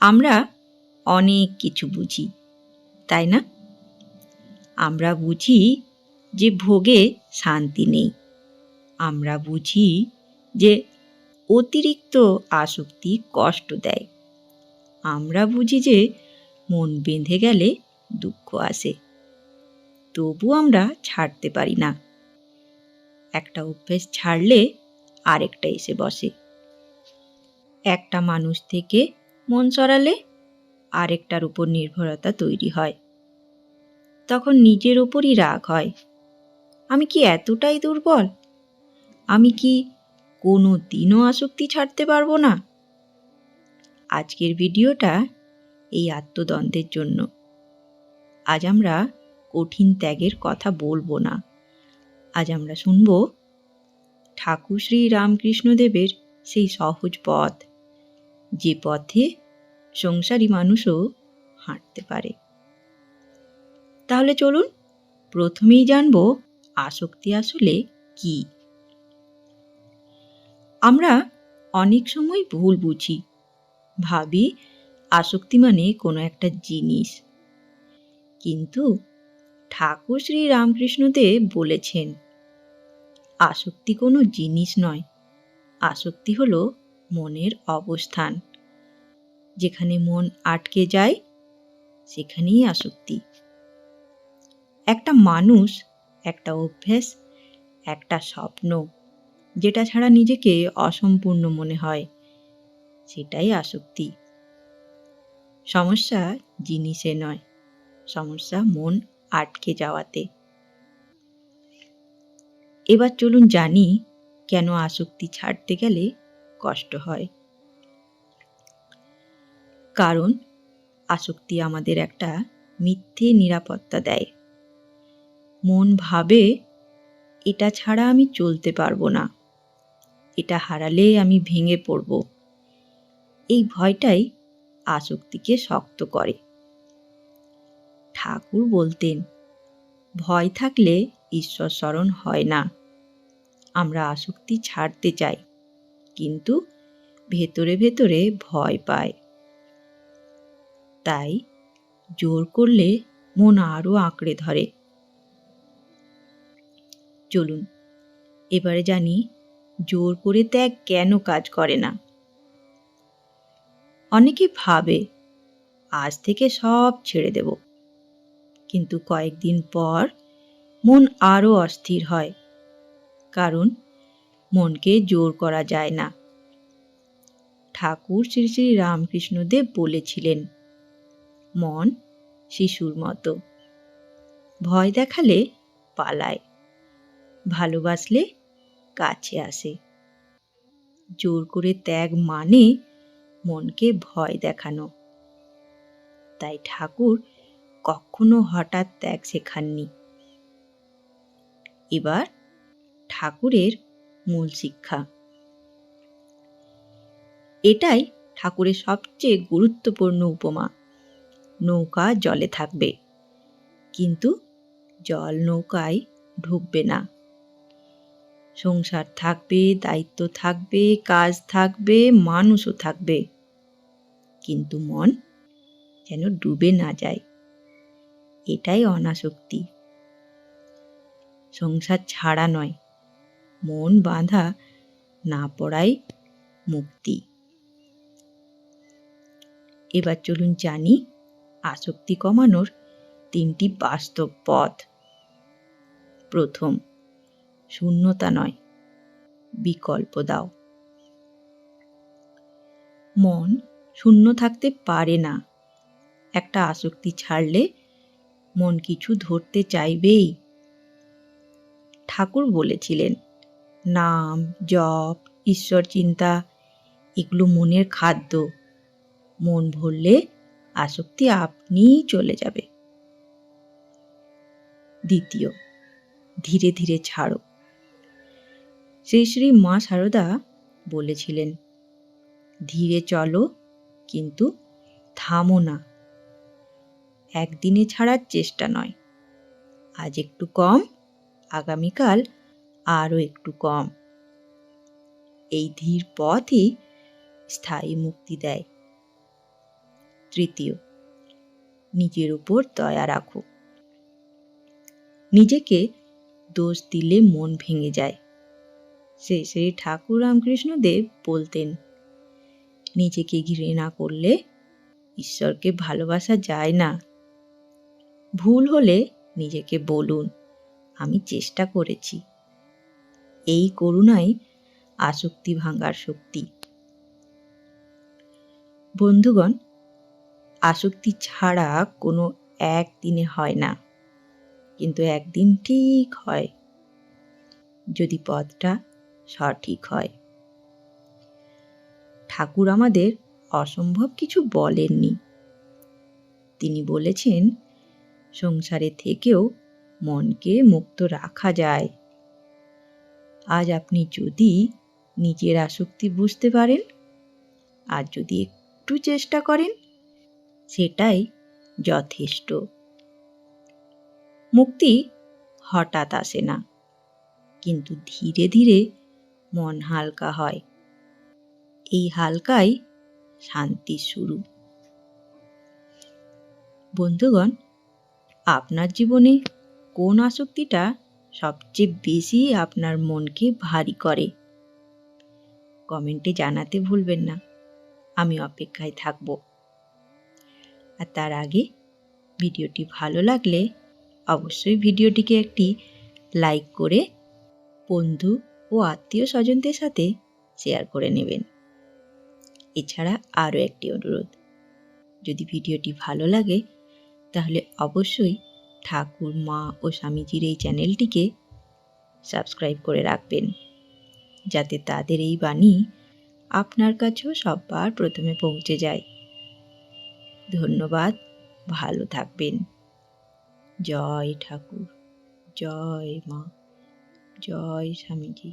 আমরা অনেক কিছু বুঝি, তাই না? আমরা বুঝি যে ভোগে শান্তি নেই। আমরা বুঝি যে অতিরিক্ত আসক্তি কষ্ট দেয়। আমরা বুঝি যে মন বেঁধে গেলে দুঃখ আসে। তবু আমরা ছাড়তে পারি না। একটা অভ্যেস ছাড়লে আরেকটা এসে বসে। একটা মানুষ থেকে মন সরালে আরেকটার উপর নির্ভরতা তৈরি হয়। তখন নিজের ওপরই রাগ হয়। আমি কি এতটাই দুর্বল? আমি কি কোনো দিনও আসক্তি ছাড়তে পারবো না? আজকের ভিডিওটা এই আত্মদ্বন্দ্বের জন্য। আজ আমরা কঠিন ত্যাগের কথা বলবো না। আজ আমরা শুনব ঠাকুর শ্রী রামকৃষ্ণদেবের সেই সহজ পথ, যে পথে সংসারী মানুষও হাঁটতে পারে। তাহলে চলুন প্রথমেই জানব আসক্তি আসলে কি। আমরা অনেক সময় ভুল বুঝি, ভাবি আসক্তি মানে কোনো একটা জিনিস। কিন্তু ঠাকুর শ্রী রামকৃষ্ণদেব বলেছেন, আসক্তি কোনো জিনিস নয়, আসক্তি হলো মনের অবস্থান। যেখানে মন আটকে যায় সেখানেই আসক্তি। একটা মানুষ, একটা অভ্যেস, একটা স্বপ্ন যেটা ছাড়া নিজেকে অসম্পূর্ণ মনে হয়, সেটাই আসক্তি। সমস্যা জিনিসে নয়, সমস্যা মন আটকে যাওয়াতে। এবার চলুন জানি কেন আসক্তি ছাড়তে গেলে কষ্ট হয়। কারণ আসক্তি আমাদের একটা মিথ্যে নিরাপত্তা দেয়। মন ভাবে, এটা ছাড়া আমি চলতে পারবো না, এটা হারালে আমি ভেঙে পড়ব। এই ভয়টাই আসক্তিকে শক্ত করে। ঠাকুর বলতেন, ভয় থাকলে ঈশ্বর স্মরণ হয় না। আমরা আসক্তি ছাড়তে চাই, কিন্তু ভেতরে ভেতরে ভয় পায়। তাই জোর করলে মন আরো আঁকড়ে ধরে। চলুন এবারে জানি জোর করে ত্যাগ কেন কাজ করে না। অনেকে ভাবে আজ থেকে সব ছেড়ে দেব, কিন্তু কয়েকদিন পর মন আরো অস্থির হয়। কারণ মনকে জোর করা যায় না। ঠাকুর শ্রী শ্রী রামকৃষ্ণদেব বলেছিলেন, মন শিশুর মতো, ভয় দেখালে পালায়, ভালোবাসলে কাছে আসে। জোর করে ত্যাগ মানে মনকে ভয় দেখানো। তাই ঠাকুর কখনো হঠাৎ ত্যাগ শেখাননি। এবার ঠাকুরের মূল শিক্ষা। এটাই ঠাকুরের সবচেয়ে গুরুত্বপূর্ণ উপমা। নৌকা জলে থাকবে, কিন্তু জল নৌকায় ঢুকবে না। সংসার থাকবে, দায়িত্ব থাকবে, কাজ থাকবে, মানুষও থাকবে, কিন্তু মন যেন ডুবে না যায়। এটাই অনাসক্তি। সংসার ছাড়া নয়, মন বাঁধা না পড়াই মুক্তি। এবার চলুন জানি আসক্তি কমানোর 3টি বাস্তব পথ। প্রথম, শূন্যতা নয়, বিকল্প দাও। মন শূন্য থাকতে পারে না। একটা আসক্তি ছাড়লে মন কিছু ধরতে চাইবেই। ঠাকুর বলেছিলেন, নাম, জপ, ঈশ্বর চিন্তা এগুলো মনের খাদ্য। মন ভরলে আসক্তি আপনিই চলে যাবে। দ্বিতীয়, ধীরে ধীরে ছাড়ো। শ্রী শ্রী মা সারদা বলেছিলেন, ধীরে চলো, কিন্তু থামো না। একদিনে ছাড়ার চেষ্টা নয়, আজ একটু কম, আগামীকাল আরও একটু কম। এই ধীর পথই স্থায়ী মুক্তি দেয়। তৃতীয়, নিজের উপর দয়া রাখো। নিজেকে দোষ দিলে মন ভেঙে যায়। শ্রী শ্রী ঠাকুর রামকৃষ্ণদেব বলতেন, নিজেকে ঘৃণা করলে ঈশ্বরকে ভালোবাসা যায় না। ভুল হলে নিজেকে বলুন, আমি চেষ্টা করেছি। এই করুণাই আসক্তি ভাঙার শক্তি। বন্ধুগণ, আসক্তি ছাড়া কোনো একদিনে হয় না, কিন্তু একদিন ঠিক হয়, যদি পথটা সঠিক হয়। ঠাকুর আমাদের অসম্ভব কিছু বলেননি। তিনি বলেছেন, সংসারে থেকেও মনকে মুক্ত রাখা যায়। আজ আপনি যদি নিজের আসক্তি বুঝতে পারেন আর যদি একটু চেষ্টা করেন, সেটাই যথেষ্ট। মুক্তি হঠাৎ আসে না, কিন্তু ধীরে ধীরে মন হালকা হয়। এই হালকাই শান্তির শুরু। বন্ধুগণ, আপনার জীবনে কোন আসক্তিটা সবচেয়ে বেশি আপনার মনকে ভারী করে? কমেন্টে জানাতে ভুলবেন না। আমি অপেক্ষায় থাকব। আর তার আগে ভিডিওটি ভালো লাগলে অবশ্যই ভিডিওটিকে একটি লাইক করে বন্ধু ও আত্মীয় স্বজনদের সাথে শেয়ার করে নেবেন। এছাড়া আরও একটি অনুরোধ, যদি ভিডিওটি ভালো লাগে তাহলে অবশ্যই ঠাকুর, মা ও স্বামীজির এই চ্যানেলটিকে সাবস্ক্রাইব করে রাখবেন, যাতে তাদের এই বাণী আপনার কাছেও সবার প্রথমে পৌঁছে যায়। ধন্যবাদ, ভালো থাকবেন। জয় ঠাকুর, জয় মা, জয় স্বামীজি।